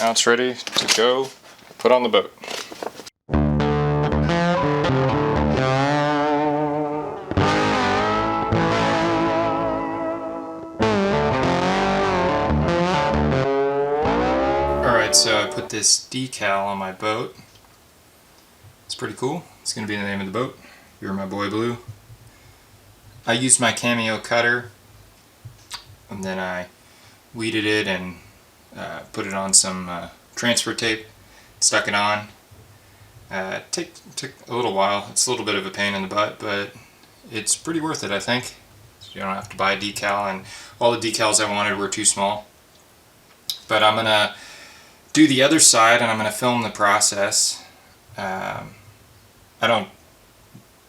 Now it's ready to go put on the boat. Alright, so I put this decal on my boat. It's pretty cool. It's going to be the name of the boat. You're my boy Blue. I used my Cameo cutter, and then I weeded it and put it on some transfer tape, stuck it on. It took a little while. It's a little bit of a pain in the butt, but it's pretty worth it, I think. So you don't have to buy a decal, and all the decals I wanted were too small. But I'm going to do the other side, and I'm going to film the process. I don't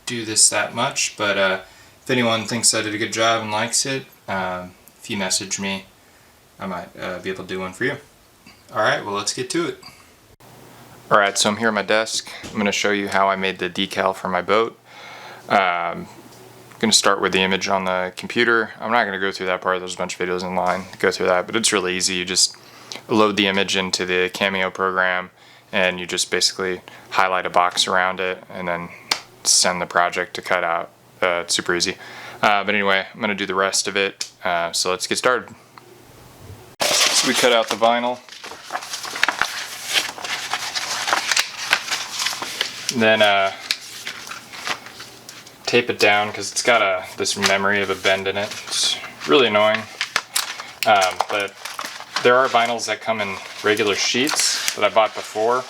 do this that much, but if anyone thinks I did a good job and likes it, if you message me, I might be able to do one for you. Alright, well, let's get to it. Alright, so I'm here at my desk. I'm going to show you how I made the decal for my boat. I'm going to start with the image on the computer. I'm not going to go through that part. There's a bunch of videos online that go through that, but it's really easy. You just load the image into the Cameo program, and you just basically highlight a box around it and then send the project to cut out. It's super easy. But anyway, I'm going to do the rest of it, so let's get started. So we cut out the vinyl. Then tape it down because it's got this memory of a bend in it. It's really annoying. But there are vinyls that come in regular sheets that I bought before,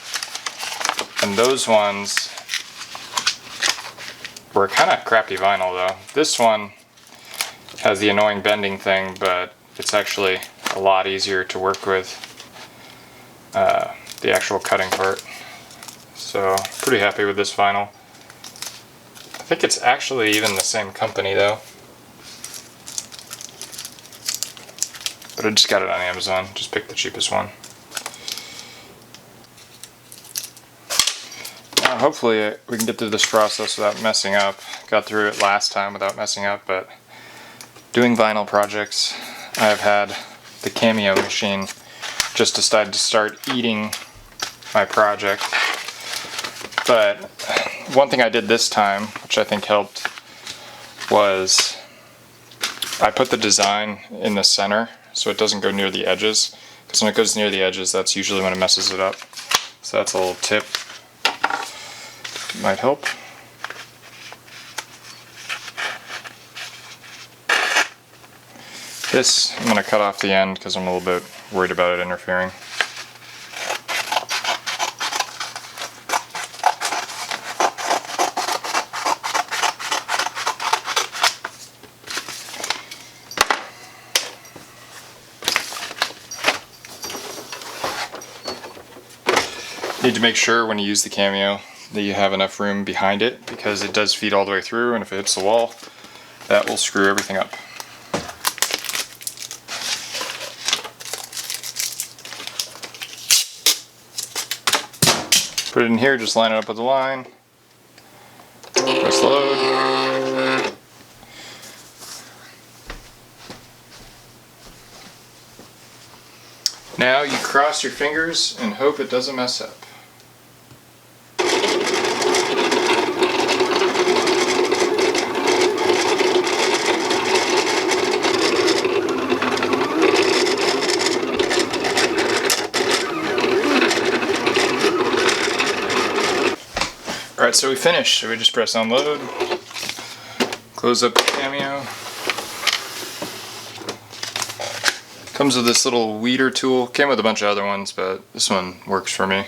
and those ones were kind of crappy vinyl though. This one has the annoying bending thing, but it's actually a lot easier to work with the actual cutting part. So pretty happy with this vinyl. I think it's actually even the same company though. But I just got it on Amazon, just picked the cheapest one. Now hopefully we can get through this process without messing up. Got through it last time without messing up, but doing vinyl projects, I've had the Cameo machine just decide to start eating my project. But one thing I did this time, which I think helped, was I put the design in the center so it doesn't go near the edges, because when it goes near the edges, that's usually when it messes it up. So that's a little tip. Might help. This, I'm going to cut off the end because I'm a little bit worried about it interfering. Need to make sure when you use the Cameo that you have enough room behind it, because it does feed all the way through, and if it hits the wall, that will screw everything up. Put it in here, just line it up with the line, press load. Now you cross your fingers and hope it doesn't mess up. Alright, so we finished. So we just press unload, close up the Cameo. Comes with this little weeder tool. Came with a bunch of other ones, but this one works for me.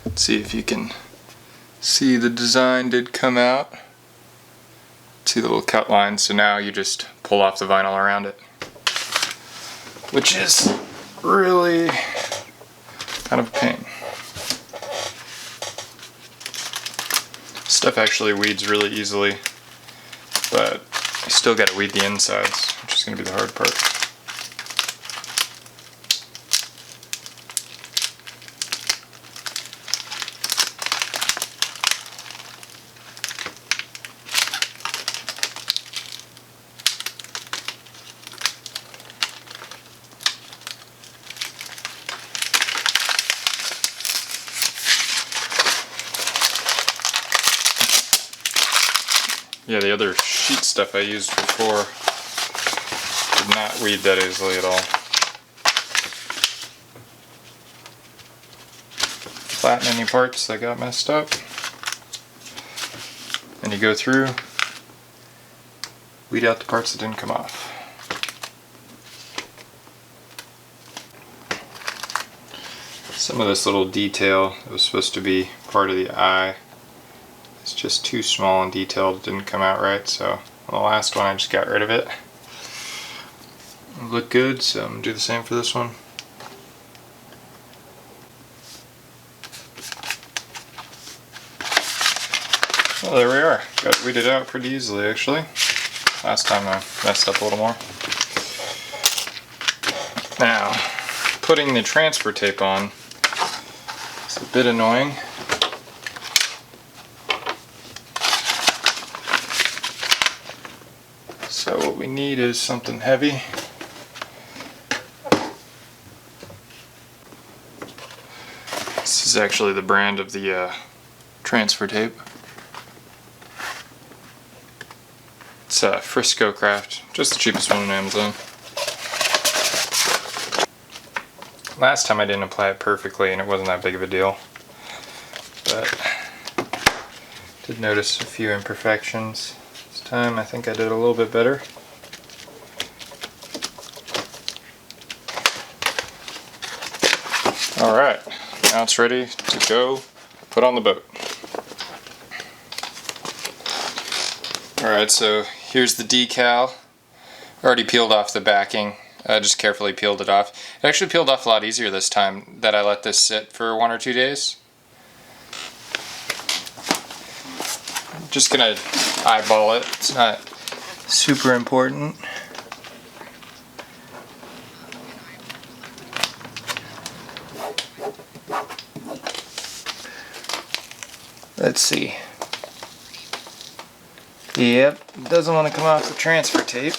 Let's see if you can see the design did come out. See the little cut lines, so now you just pull off the vinyl around it, which is really kind of a pain. Stuff actually weeds really easily, but you still got to weed the insides, which is going to be the hard part. Yeah, the other sheet stuff I used before did not read that easily at all. Flatten any parts that got messed up. And you go through, weed out the parts that didn't come off. Some of this little detail that was supposed to be part of the eye is just too small and detailed. It didn't come out right, so on the last one I just got rid of it. It looked good, so I'm going to do the same for this one. Well, there we are. Got it weeded out pretty easily, actually. Last time I messed up a little more. Now, putting the transfer tape on is a bit annoying. So what we need is something heavy. This is actually the brand of the transfer tape. It's Frisco Craft, just the cheapest one on Amazon. Last time I didn't apply it perfectly and it wasn't that big of a deal, but did notice a few imperfections. This time I think I did a little bit better. Alright, now it's ready to go put on the boat. Alright, so here's the decal. Already peeled off the backing. I just carefully peeled it off. It actually peeled off a lot easier this time that I let this sit for 1 or 2 days. I'm just gonna eyeball it. It's not super important. Let's see. Yep, doesn't want to come off the transfer tape.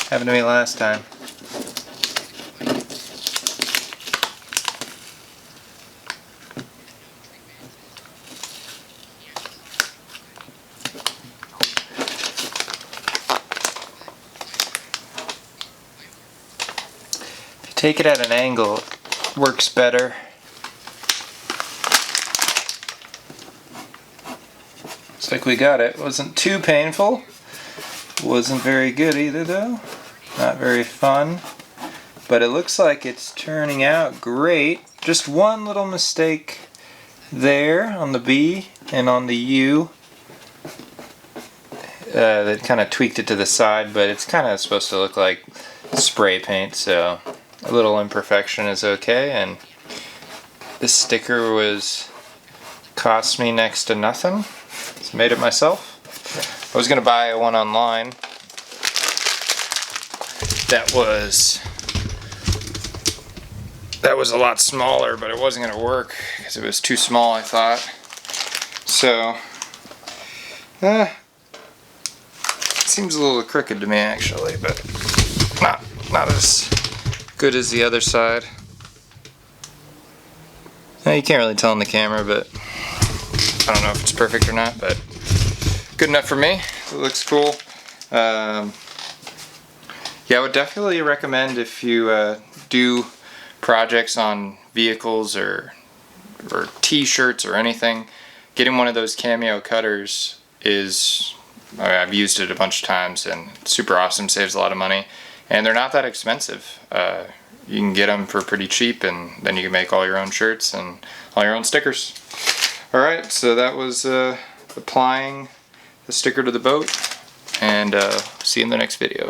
Happened to me last time. If you take it at an angle, it works better. Looks like we got it. Wasn't too painful. Wasn't very good either though. Not very fun. But it looks like it's turning out great. Just one little mistake there on the B and on the U. That kind of tweaked it to the side, but it's kind of supposed to look like spray paint, so a little imperfection is okay. And this sticker cost me next to nothing. Just made it myself. I was gonna buy one online that was a lot smaller, but it wasn't gonna work because it was too small, I thought. So it seems a little crooked to me actually, but not as good as the other side. Now, you can't really tell on the camera, but I don't know if it's perfect or not, but good enough for me. It looks cool. Yeah, I would definitely recommend if you do projects on vehicles or t-shirts or anything, getting one of those Cameo cutters is, I've used it a bunch of times and it's super awesome, saves a lot of money, and they're not that expensive. You can get them for pretty cheap, and then you can make all your own shirts and all your own stickers. Alright, so that was applying the sticker to the boat, and see you in the next video.